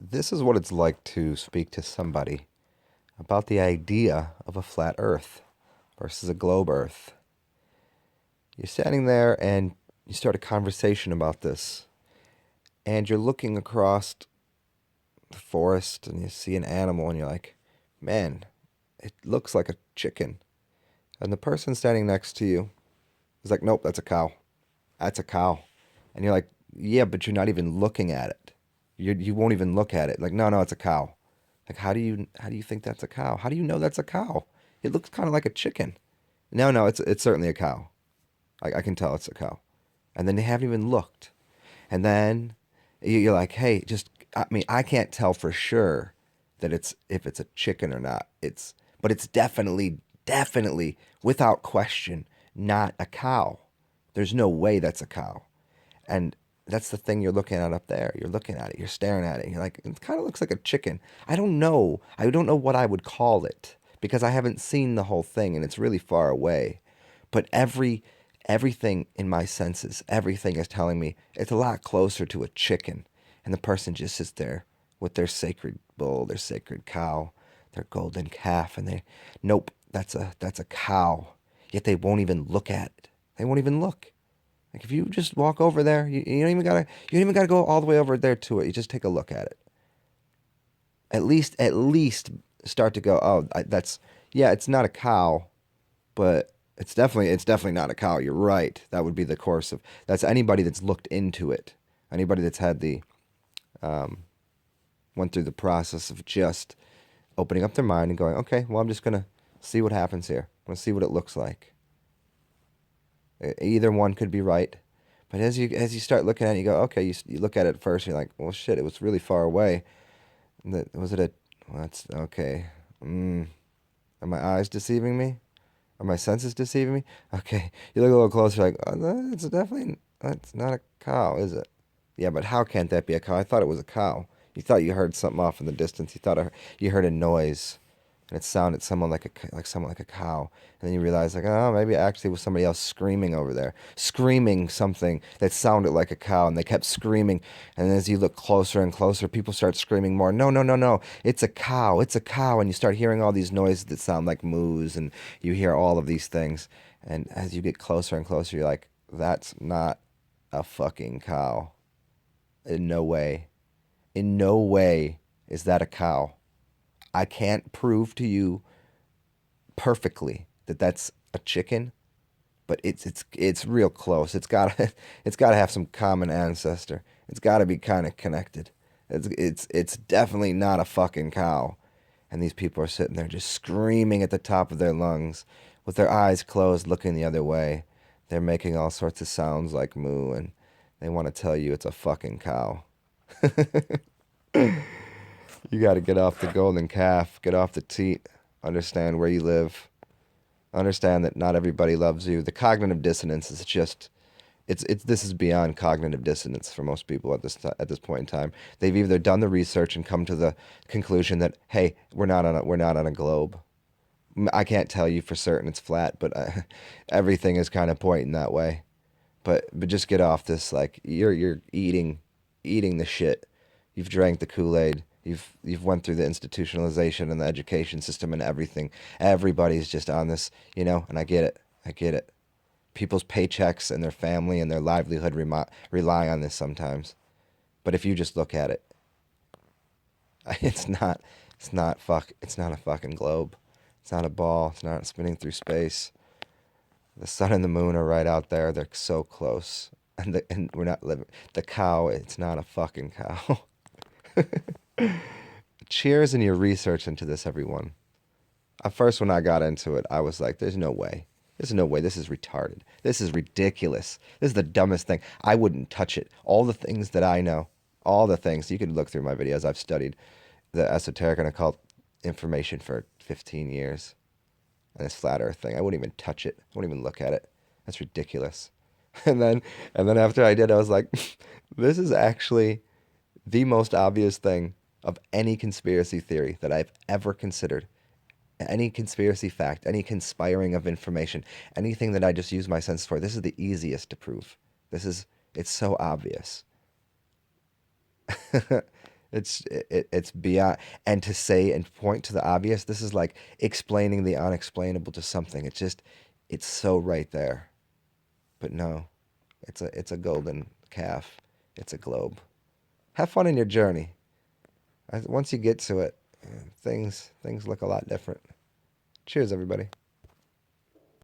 This is what it's like to speak to somebody about the idea of a flat Earth versus a globe Earth. You're standing there and you start a conversation about this, and you're looking across the forest and you see an animal, and you're like, man, it looks like a chicken. And the person standing next to you is like, nope, that's a cow. That's a cow. And you're like, yeah, but you're not even looking at it. You won't even look at it. Like, no, no, it's a cow. Like, how do you think that's a cow? How do you know that's a cow? It looks kind of like a chicken. No, no, it's certainly a cow. I can tell it's a cow. And then they haven't even looked. And then you're like, hey, I mean, I can't tell for sure that it's if it's a chicken or not. But it's definitely, without question, not a cow. There's no way that's a cow. And that's the thing you're looking at up there. You're looking at it, you're staring at it, and you're like, it kind of looks like a chicken. I don't know. I don't know what I would call it because I haven't seen the whole thing and it's really far away. But everything in my senses, everything is telling me it's a lot closer to a chicken. And the person just sits there with their sacred bull, their sacred cow, their golden calf, and nope, that's a cow. Yet they won't even look at it. They won't even look. Like if you just walk over there, you don't even gotta go all the way over there to it. You just take a look at it. At least start to go. Oh, that's yeah. It's not a cow, but it's definitely not a cow. You're right. That would be the course of that's anybody that's looked into it. Anybody that's had the went through the process of just opening up their mind and going, okay, well, I'm just gonna see what happens here. I'm gonna see what it looks like. Either one could be right. But as you start looking at it, you go, okay, you look at it first, and you're like, well, shit, it was really far away. Was it a, well, that's, okay. Mm, are my eyes deceiving me? Are my senses deceiving me? Okay, you look a little closer, like, oh, that's not a cow, is it? Yeah, but how can't that be a cow? I thought it was a cow. You thought you heard something off in the distance. You heard a noise and it sounded someone like a cow. And then you realize like, oh, maybe actually it was somebody else screaming over there, screaming something that sounded like a cow, and they kept screaming. And as you look closer and closer, people start screaming more. No, no, no, no! It's a cow! It's a cow! And you start hearing all these noises that sound like moos, and you hear all of these things. And as you get closer and closer, you're like, that's not a fucking cow. In no way. In no way is that a cow. I can't prove to you perfectly that that's a chicken, but it's real close. It's got to have some common ancestor. It's got to be kind of connected. It's definitely not a fucking cow. And these people are sitting there just screaming at the top of their lungs with their eyes closed, looking the other way. They're making all sorts of sounds like moo, and they want to tell you it's a fucking cow. You got to get off the golden calf, get off the teat, understand where you live, understand that not everybody loves you. The cognitive dissonance is just it's this is beyond cognitive dissonance for most people at this point in time. They've either done the research and come to the conclusion that hey, we're not on a globe. I can't tell you for certain it's flat, but everything is kind of pointing that way. But just get off this like you're eating the shit. You've drank the Kool-Aid. You've went through the institutionalization and the education system and everything. Everybody's just on this, and I get it. I get it. People's paychecks and their family and their livelihood rely on this sometimes. But if you just look at it, it's not a fucking globe. It's not a ball. It's not spinning through space. The sun and the moon are right out there. They're so close. And we're not living. The cow, it's not a fucking cow. Cheers in your research into this, everyone. At first, when I got into it, I was like, there's no way. There's no way. This is retarded. This is ridiculous. This is the dumbest thing. I wouldn't touch it. All the things that I know, all the things, you could look through my videos. I've studied the esoteric and occult information for 15 years. And this flat earth thing, I wouldn't even touch it. I wouldn't even look at it. That's ridiculous. And then, and then after I did, I was like, this is actually the most obvious thing of any conspiracy theory that I've ever considered. Any conspiracy fact, any conspiring of information, anything that I just use my sense for. This is the easiest to prove. It's so obvious. It's beyond, and to say and point to the obvious, this is like explaining the unexplainable to something. It's so right there. But no, it's a golden calf. It's a globe. Have fun in your journey. Once you get to it, things look a lot different. Cheers, everybody.